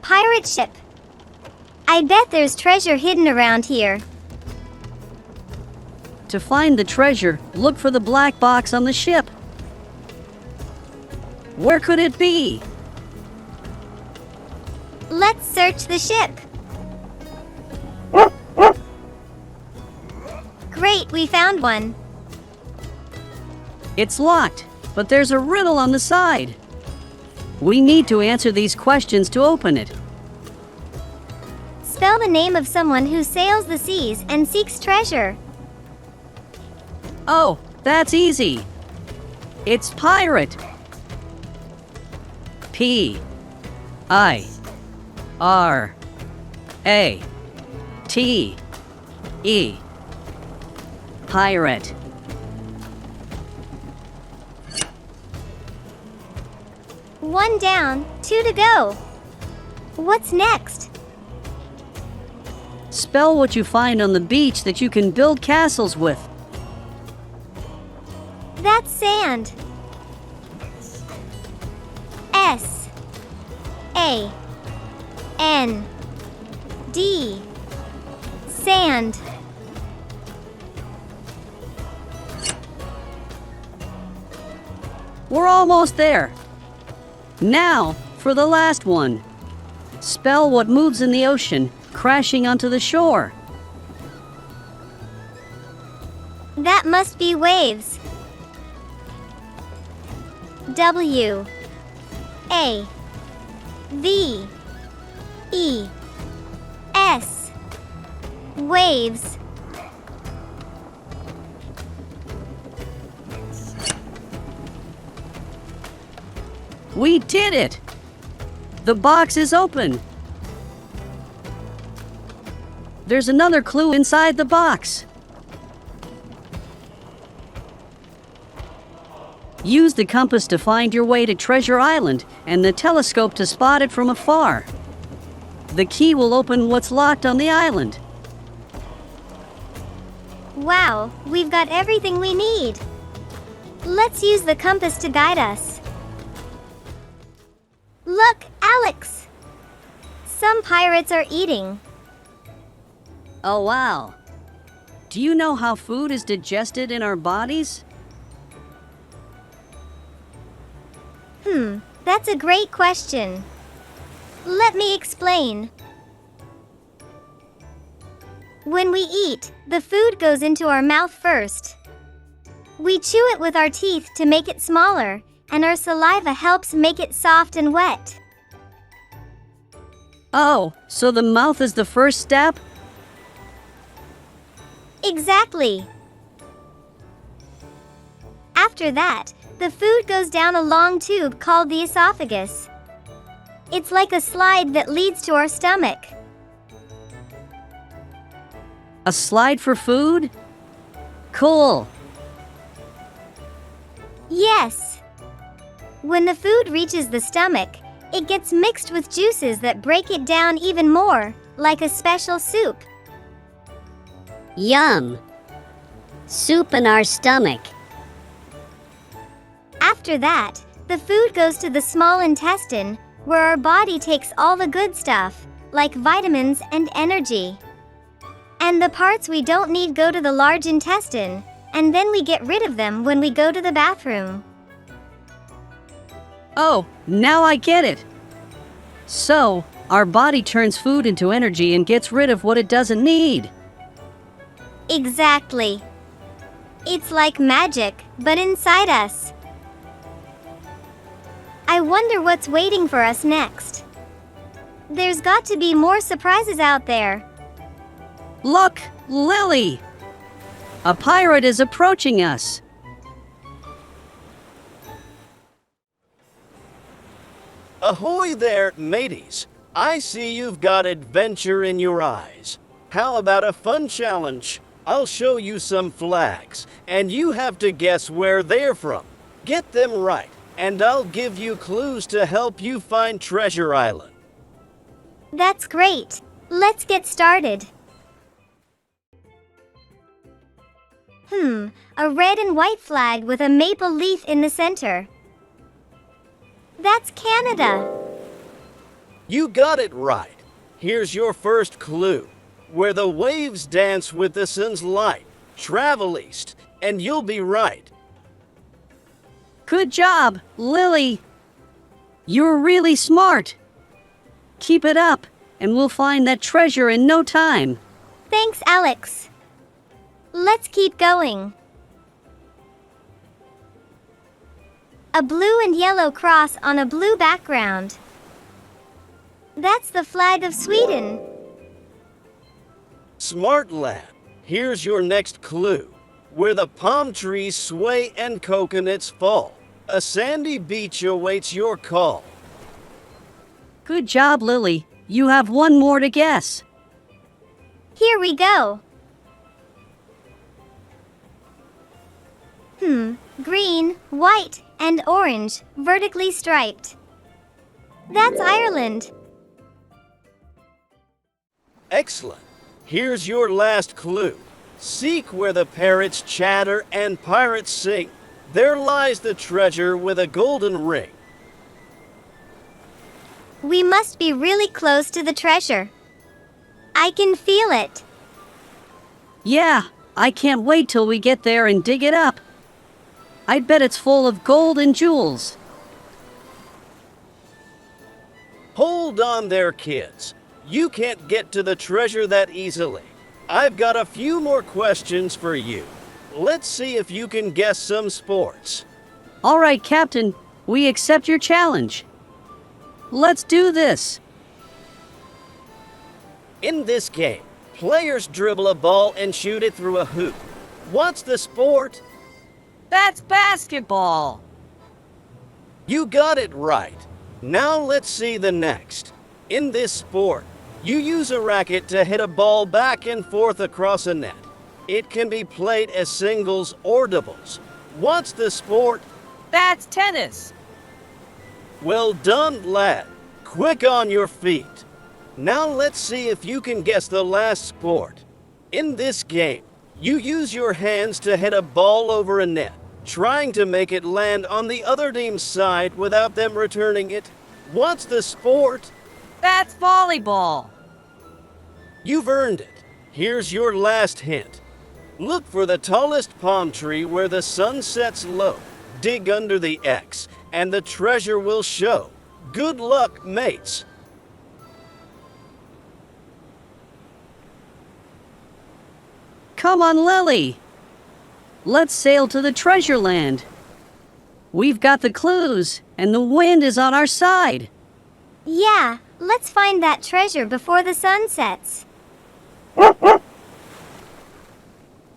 that pirate ship. I bet there's treasure hidden around here. To find the treasure, look for the black box on the ship. Where could it be? Let's search the ship. Great, we found one. It's locked, but there's a riddle on the side. We need to answer these questions to open it. Spell the name of someone who sails the seas and seeks treasure. Oh, that's easy. It's pirate. P-I-R-A-T-E. Pirate. One down, two to go. What's next? Spell what you find on the beach that you can build castles with. That's sand. S-A-N-D. Sand. We're almost there. Now, for the last one. Spell what moves in the ocean, crashing onto the shore. That must be waves. W A V E S. Waves. We did it! The box is open. There's another clue inside the box. Use the compass to find your way to Treasure Island and the telescope to spot it from afar. The key will open what's locked on the island. Wow, we've got everything we need. Let's use the compass to guide us. Look, Alex! Some pirates are eating. Oh wow. Do you know how food is digested in our bodies? That's a great question. Let me explain. When we eat, the food goes into our mouth first. We chew it with our teeth to make it smaller, and our saliva helps make it soft and wet. Oh, so the mouth is the first step? Exactly. After that, the food goes down a long tube called the esophagus. It's like a slide that leads to our stomach. A slide for food? Cool. Yes. When the food reaches the stomach, it gets mixed with juices that break it down even more, like a special soup. Yum! Soup in our stomach. After that, the food goes to the small intestine, where our body takes all the good stuff, like vitamins and energy. And the parts we don't need go to the large intestine, and then we get rid of them when we go to the bathroom. Oh, now I get it. So, our body turns food into energy and gets rid of what it doesn't need. Exactly. It's like magic, but inside us. I wonder what's waiting for us next. There's got to be more surprises out there. Look, Lily! A pirate is approaching us. Ahoy there, mateys. I see you've got adventure in your eyes. How about a fun challenge? I'll show you some flags, and you have to guess where they're from. Get them right, and I'll give you clues to help you find Treasure Island. That's great. Let's get started. A red and white flag with a maple leaf in the center. That's Canada. You got it right. Here's your first clue. Where the waves dance with the sun's light. Travel east, and you'll be right. Good job, Lily. You're really smart. Keep it up, and we'll find that treasure in no time. Thanks, Alex. Let's keep going. A blue and yellow cross on a blue background. That's the flag of Sweden. Smart lad. Here's your next clue. Where the palm trees sway and coconuts fall. A sandy beach awaits your call. Good job, Lily. You have one more to guess. Here we go. Green, white, and orange, vertically striped. That's Ireland. Excellent. Here's your last clue. Seek where the parrots chatter and pirates sing. There lies the treasure with a golden ring. We must be really close to the treasure. I can feel it. Yeah, I can't wait till we get there and dig it up. I bet it's full of gold and jewels. Hold on there, kids. You can't get to the treasure that easily. I've got a few more questions for you. Let's see if you can guess some sports. All right, Captain, we accept your challenge. Let's do this. In this game, players dribble a ball and shoot it through a hoop. What's the sport? That's basketball. You got it right. Now let's see the next. In this sport, you use a racket to hit a ball back and forth across a net. It can be played as singles or doubles. What's the sport? That's tennis. Well done, lad. Quick on your feet. Now let's see if you can guess the last sport. In this game, you use your hands to hit a ball over a net, trying to make it land on the other team's side without them returning it. What's the sport? That's volleyball. You've earned it. Here's your last hint. Look for the tallest palm tree where the sun sets low. Dig under the X, and the treasure will show. Good luck, mates. Come on, Lily. Let's sail to the treasure land. We've got the clues, and the wind is on our side. Yeah, let's find that treasure before the sun sets.